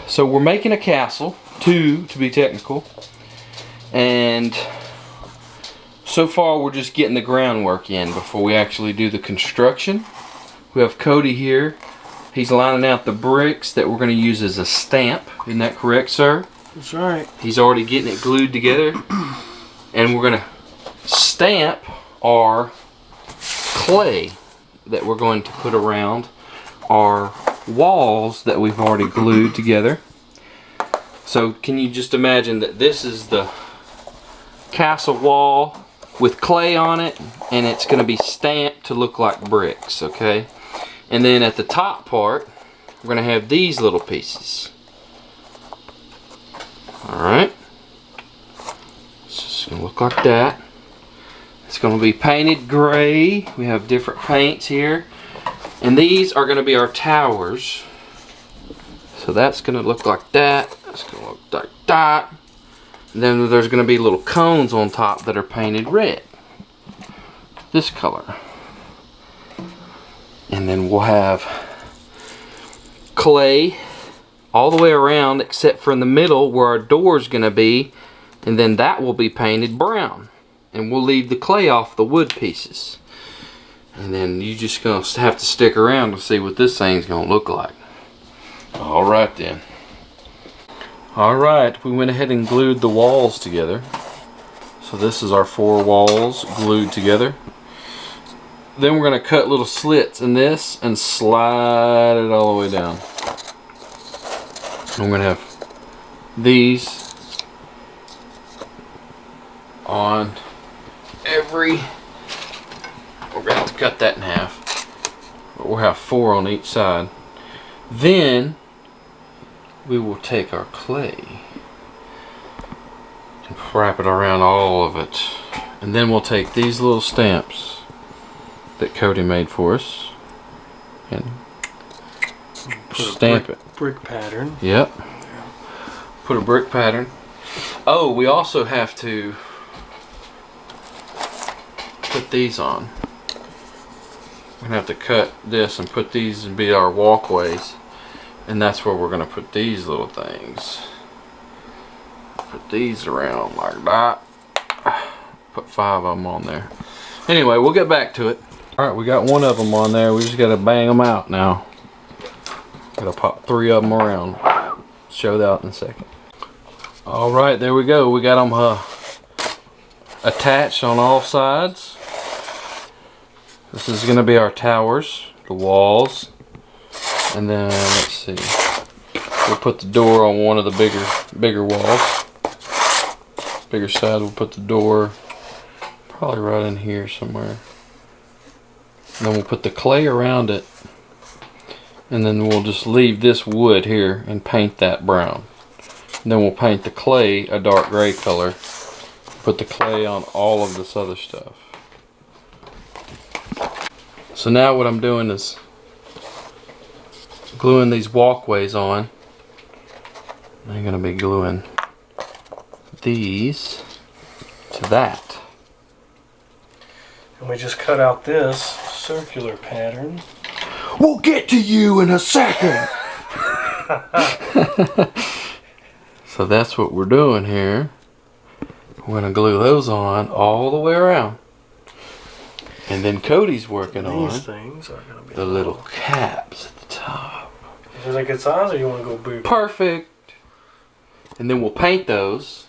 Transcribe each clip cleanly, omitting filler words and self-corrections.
So we're making a castle, 2 to be technical, and so far we're just getting the groundwork in before we actually do the construction. We have Cody here. He's lining out the bricks that we're going to use as a stamp. Isn't that correct, sir? That's right. He's already getting it glued together, and we're going to stamp our clay that we're going to put around our walls that we've already glued together. So can you just imagine that this is the castle wall with clay on it, and it's going to be stamped to look like bricks, okay? And then at the top part, we're going to have these little pieces. Alright. It's just going to look like that. It's going to be painted gray. We have different paints here. And these are going to be our towers. So that's going to look like that. That's going to look like that. And then there's going to be little cones on top that are painted red. This color. And then we'll have clay all the way around except for in the middle where our door is going to be. And then that will be painted brown. And we'll leave the clay off the wood pieces. And then you just gonna have to stick around to see what this thing's gonna look like. Alright then. Alright, we went ahead and glued the walls together. So this is our 4 walls glued together. Then we're gonna cut little slits in this and slide it all the way down. And we're gonna have these on every. We're going to have to cut that in half. But we'll have 4 on each side. Then we will take our clay and wrap it around all of it. And then we'll take these little stamps that Cody made for us and stamp it. Brick pattern. Yep. Put a brick pattern. Oh, we also have to put these on. We're going to have to cut this and put these and be our walkways. And that's where we're going to put these little things. Put these around like that. Put 5 of them on there. Anyway, we'll get back to it. Alright, we got 1 of them on there. We just got to bang them out now. Got to pop 3 of them around. Show that in a second. Alright, there we go. We got them attached on all sides. This is going to be our towers, the walls, and then let's see, we'll put the door on one of the bigger walls. Bigger side, we'll put the door probably right in here somewhere. And then we'll put the clay around it, and then we'll just leave this wood here and paint that brown. And then we'll paint the clay a dark gray color. Put the clay on all of this other stuff. So now what I'm doing is gluing these walkways on. I'm going to be gluing these to that. And we just cut out this circular pattern. We'll get to you in a second. So that's what we're doing here. We're going to glue those on all the way around. And then Cody's working on these things are gonna be the little caps at the top. Is it a good size, or you want to go bigger? Perfect. And then we'll paint those.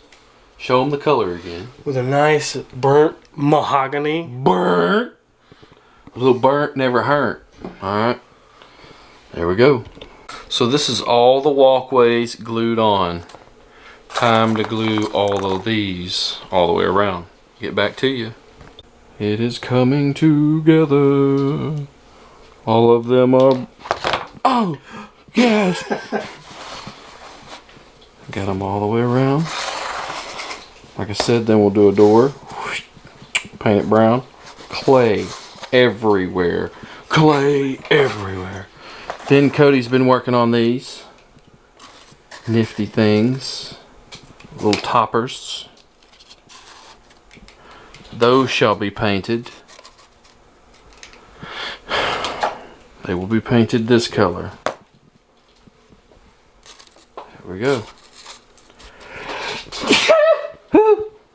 Show them the color again. With a nice burnt mahogany. Burnt. A little burnt never hurt. Alright. There we go. So this is all the walkways glued on. Time to glue all of these all the way around. Get back to you. It is coming together. All of them are. Oh, yes. Got them all the way around. Like I said, then we'll do a door. Paint it brown. Clay everywhere. Clay everywhere. Then Cody's been working on these nifty things. Little toppers. Those shall be painted. They will be painted this color. There we go.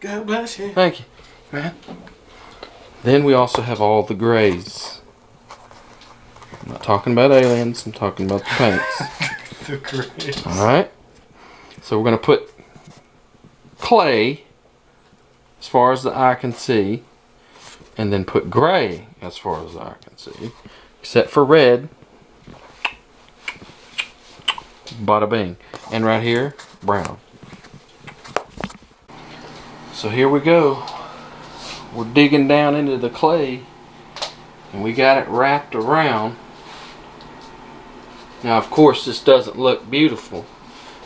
God bless you. Thank you, man. Then we also have all the grays. I'm not talking about aliens, I'm talking about the paints. The grays. Alright. So we're going to put clay as far as the eye can see. And then put gray as far as the eye can see. Except for red. Bada bing. And right here, brown. So here we go. We're digging down into the clay. And we got it wrapped around. Now of course this doesn't look beautiful.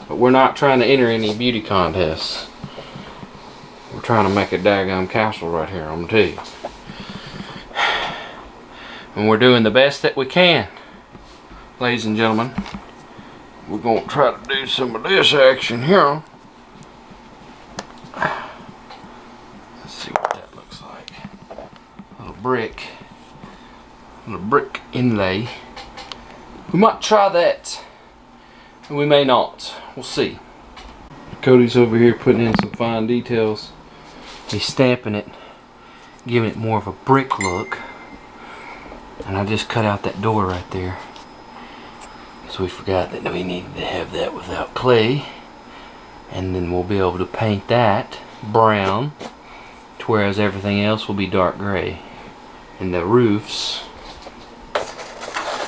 But we're not trying to enter any beauty contests. We're trying to make a daggum castle right here, I'm gonna tell you. And we're doing the best that we can. Ladies and gentlemen. We're gonna try to do some of this action here. Let's see what that looks like. A little brick inlay. We might try that, and we may not. We'll see. Cody's over here putting in some fine details. He's stamping it, giving it more of a brick look. And I just cut out that door right there. So we forgot that we needed to have that without clay. And then we'll be able to paint that brown, to whereas everything else will be dark gray. And the roofs,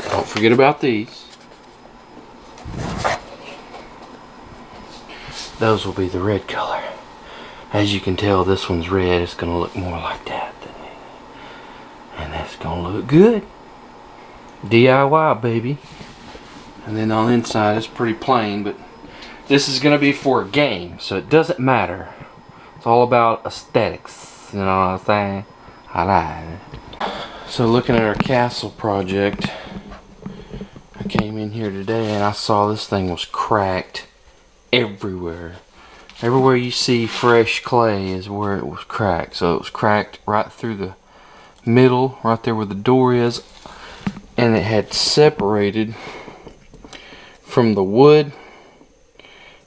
don't forget about these. Those will be the red color. As you can tell, this one's red. It's going to look more like that. And that's going to look good. DIY, baby. And then on the inside, it's pretty plain, but this is going to be for a game, so it doesn't matter. It's all about aesthetics. You know what I'm saying? I like it. So looking at our castle project, I came in here today and I saw this thing was cracked everywhere. Everywhere you see fresh clay is where it was cracked. So it was cracked right through the middle, right there where the door is, and it had separated from the wood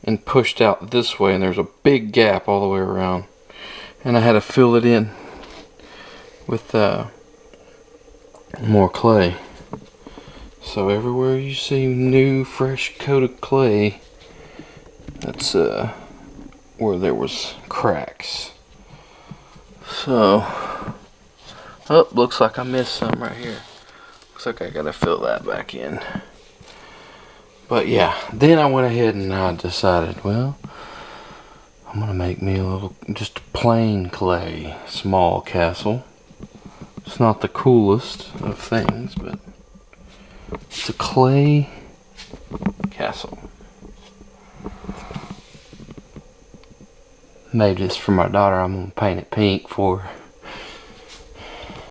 and pushed out this way, and there's a big gap all the way around, and I had to fill it in with more clay. So everywhere you see new fresh coat of clay, that's where there was cracks. So oh, looks like I missed some right here. Looks like I gotta fill that back in. But yeah, then I went ahead and I decided, well, I'm gonna make me a little, just a plain clay small castle. It's not the coolest of things, but it's a clay castle. Made this for my daughter. I'm gonna paint it pink for her.